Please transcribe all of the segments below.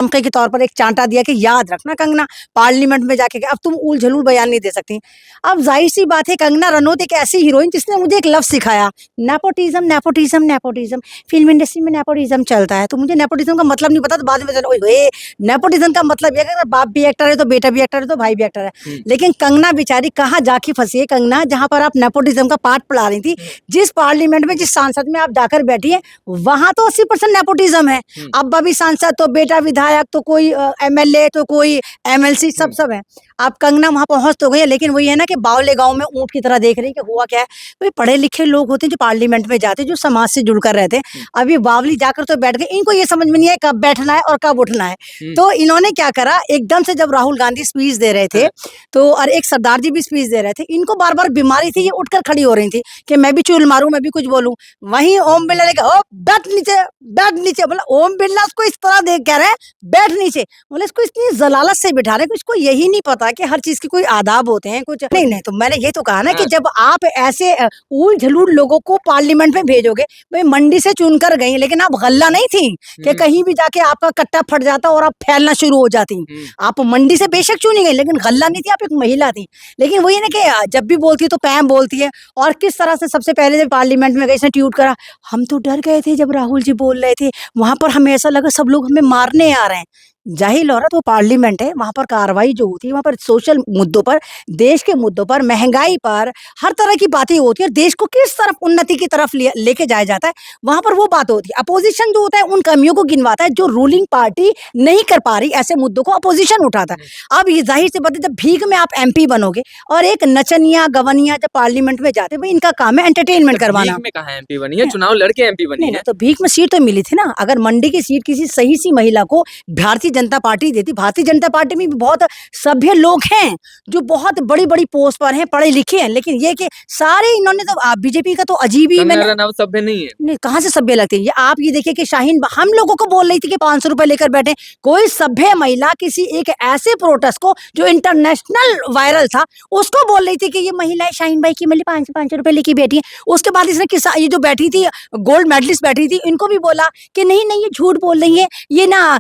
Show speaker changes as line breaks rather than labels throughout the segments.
धमकी के तौर पर एक चांटा दिया कि याद रखना कंगना, पार्लियामेंट में जाके अब तुम उल झलूल बयान नहीं दे सकती। अब जाहिर सी बात है, कंगना रनौत एक ऐसी हीरोइन जिसने मुझे एक लफ्ज सिखाया, nepotism nepotism nepotism. Film industry में नेपोटिज्म चलता है, तो मुझे नेपोटिज्म का मतलब नहीं पता, तो बाद में नेपोटिज्म का मतलब ये अगर बाप भी एक्टर है तो बेटा भी एक्टर है तो भाई भी एक्टर है। लेकिन कंगना बेचारी कहाँ जाके फंसी है कंगना, जहां पर आप नेपोटिज्म का पाठ पढ़ा रही थी, जिस पार्लियामेंट में जिस सांसद में आप जाकर बैठी है वहां तो 80% नेपोटिज्म है। अब्बा भी सांसद तो बेटा विधायक तो कोई एमएलए तो कोई एमएलसी, सब है। आप कंगना वहां पहुंच तो गई, लेकिन वही है ना कि बावले गांव में ऊंट की तरह देख रही कि हुआ क्या है। तो पढ़े लिखे लोग होते हैं जो पार्लियामेंट में जाते हैं, जो समाज से जुड़कर रहते हैं। अभी बावली जाकर तो बैठ गए, इनको ये समझ में नहीं है कब बैठना है और कब उठना है। तो इन्होंने क्या करा, एकदम से जब राहुल गांधी स्पीच दे रहे थे तो और एक सरदार जी भी स्पीच दे रहे थे, इनको बार बार बीमारी थी, ये उठकर खड़ी हो रही थी कि मैं भी चूल मारूं, मैं भी कुछ बोलूं। वहीं ओम बिरला ने कहा बैठ नीचे, बैठ नीचे। बोला ओम बिरला उसको इस तरह देख कह रहे हैं बैठ नीचे। बोले इसको इतनी जलालत से बिठा रहे, इसको यही नहीं पता कि हर चीज के कोई आदाब होते हैं कुछ नहीं। तो मैंने ये तो कहा ना कि जब आप ऐसे उल झलूल लोगों को पार्लियामेंट में भेजोगे, भाई मंडी से चुनकर गई, लेकिन आप गल्ला नहीं थी कि कहीं भी जाके आपका कट्टा फट जाता और आप फैलना शुरू हो जाती। आप मंडी से बेशक चुनी गई, लेकिन गल्ला नहीं थी, आप एक महिला थी। लेकिन वही ना कि जब भी बोलती है तो पैम बोलती है। और किस तरह से सबसे पहले जब पार्लियामेंट में गई इसने ट्वीट करा, हम तो डर गए थे जब राहुल जी बोल रहे थे, वहां पर हमें ऐसा लगा सब लोग हमें मारने आ रहे हैं। जाहिर औरत वो पार्लियामेंट है, वहां पर कार्रवाई जो होती है वहां पर सोशल मुद्दों पर, देश के मुद्दों पर, महंगाई पर, हर तरह की बातें होती है। देश को किस तरफ उन्नति की तरफ लेके जाया जाता है, वहां पर वो बात होती है। अपोजिशन जो होता है उन कमियों को गिनवाता है जो रूलिंग पार्टी नहीं कर पा रही, ऐसे मुद्दों को अपोजिशन उठाता है। अब ये जाहिर सी बात है, जब भीख में आप एमपी बनोगे और एक नचनिया गवनिया जब पार्लियामेंट में जाते, भाई इनका काम है एंटरटेनमेंट करवाना।
भीख में कहाँ एमपी बनी है, चुनाव लड़के एमपी बनी है।
तो भीख में सीट तो मिली थी ना। अगर मंडी की सीट किसी सही सी महिला को भारतीय जनता पार्टी देती, भारतीय जनता पार्टी में भी बहुत सभ्य लोग हैं जो बहुत बड़ी बड़ी पोस्ट पर हैं, पढ़े लिखे हैं, लेकिन ये कि सारे इन्होंने तो बीजेपी का तो अजीब ही
सभ्य नहीं है।
नहीं, कहाँ से सभ्य लगते हैं ये? आप ये देखिए कि शाहीन हम लोगों को बोल रही थी कि 500 रुपए लेकर बैठे। कोई सभ्य महिला किसी एक ऐसे प्रोटेस्ट को जो इंटरनेशनल वायरल था उसको बोल रही थी कि ये महिलाएं शाहीन भाई की मिली 500 रुपए लेके बैठी है। उसके बाद इसने ये जो बैठी थी गोल्ड मेडलिस्ट बैठी थी, इनको भी बोला कि नहीं नहीं ये झूठ बोल रही है, ये ना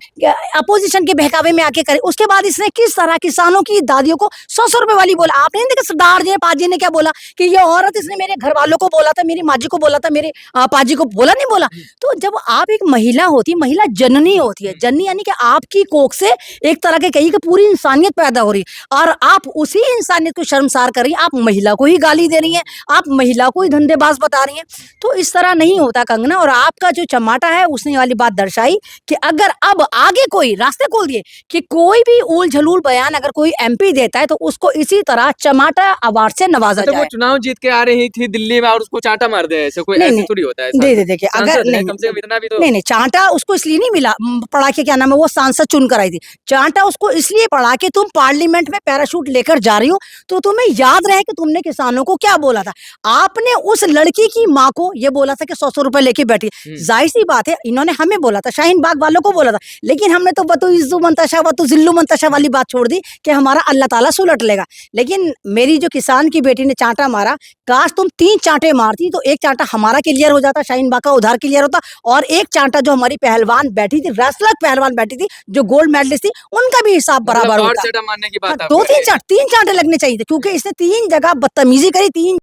अपोजिशन के बहकावे में आके करे। उसके बाद इसने किस तरह किसानों की दादियों को 100 रुपए वाली बोला। आपने नहीं देखा सरदार जी पाजी ने क्या बोला कि ये औरत, इसने मेरे घर वालों को बोला था, मेरी माजी को बोला था, मेरे पाजी को बोला नहीं बोला। तो जब आप एक महिला होती है, महिला जननी होती है, जननी यानी कि आपकी कोख से एक तरह के कही कि पूरी इंसानियत पैदा हो रही है और आप उसी इंसानियत को शर्मसार कर रही है। आप महिला को ही गाली दे रही है, आप महिला को ही धंधेबाज बता रही है। तो इस तरह नहीं होता कंगना। और आपका जो चमाटा है उसने वाली बात दर्शाई कि अगर अब आगे कोई रास्ते खोल दिए कि कोई भी उल झलूल बयान अगर कोई एमपी देता है तो उसको इसी तरह चमाटा अवार्ड से नवाजा जाए।
वो चुनाव जीत के आ रही थी दिल्ली में और उसको चांटा मार दे, ऐसे कोई ऐसे थोड़ी होता है।
देखिए अगर
कम से कम इतना भी तो
नहीं चांटा उसको इसलिए नहीं मिला पढ़ा के, क्या नाम है, वो सांसद चुनकर आई थी। चांटा उसको इसलिए पढ़ा कि तुम पार्लियामेंट में पैराशूट लेकर जा रही हो तो तुम्हें याद रहे कि तुमने किसानों को क्या बोला था। आपने उस लड़की की माँ को ये बोला था कि 100 रुपए लेके बैठी। जाहिर सी बात है इन्होंने हमें बोला था, शाहीन बाग वालों को बोला था, लेकिन हमने तो बतू इज्जू मंतशा वतू जिल्लू मंतशा वाली बात छोड़ दी कि हमारा अल्लाह ताला सुलट लेगा। लेकिन मेरी जो किसान की बेटी ने चांटा मारा, काश तुम 3 चांटे मारती तो एक चांटा हमारा क्लियर हो जाता, शाहीन बाग का उधार क्लियर होता, और एक चांटा जो हमारी पहलवान बैठी थी, रेसलर पहलवान बैठी थी जो गोल्ड मेडलिस्ट थी, उनका भी हिसाब बराबर होता।
2-3
चांटे लगने चाहिए थे, क्योंकि इसने 3 जगह बदतमीजी करी। 3